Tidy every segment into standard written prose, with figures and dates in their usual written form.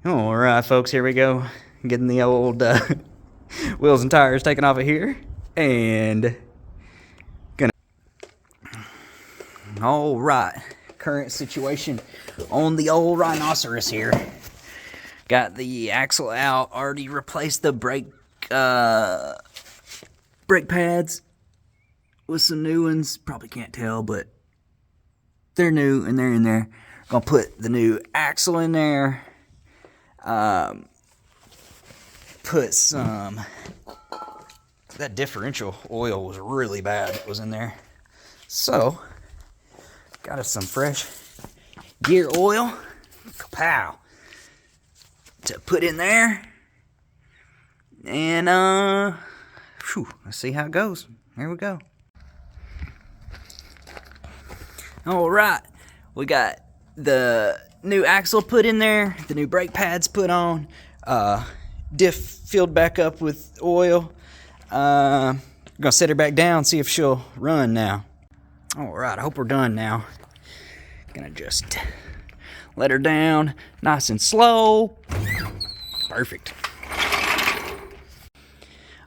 All right, folks, here we go. Getting the old wheels and tires taken off of here. And gonna. All right, current situation on the old rhinoceros here. Got the axle out, already replaced the brake pads with some new ones. Probably can't tell, but they're new and they're in there. Gonna put the new axle in there. Put some, that differential oil was really bad. It was in there. So, got us some fresh gear oil. Kapow. To put in there. And, let's see how it goes. Here we go. All right. We got the new axle put in there, the new brake pads put on, diff filled back up with oil. Gonna set her back down, see if she'll run now. All right, I hope we're done now. Gonna just let her down nice and slow. Perfect.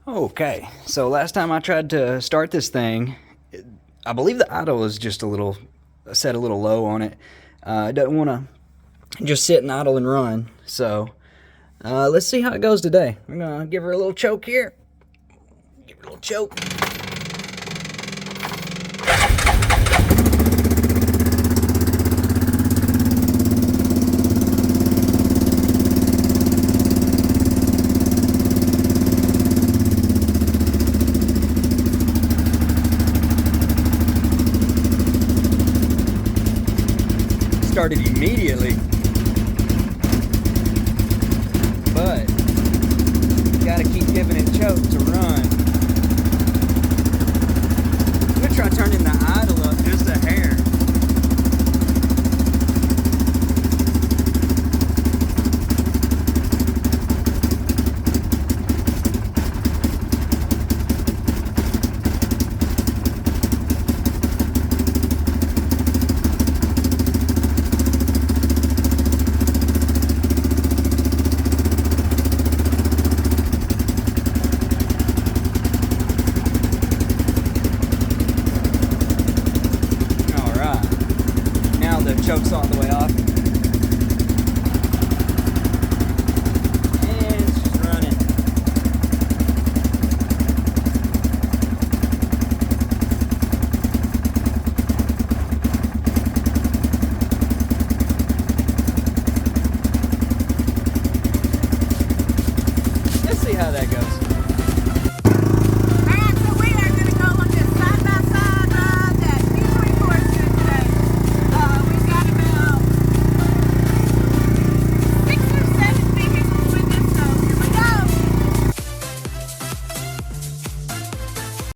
Okay, so last time I tried to start this thing, I believe the idle is just set a little low on it. It doesn't want to just sit and idle and run. So let's see how it goes today. We're gonna give her a little choke here. Give her a little choke. Started immediately, but gotta keep giving it choke to run. I'm gonna try turning the idle up just a hair. Choke's all the way off. And it's just running. Let's see how that goes.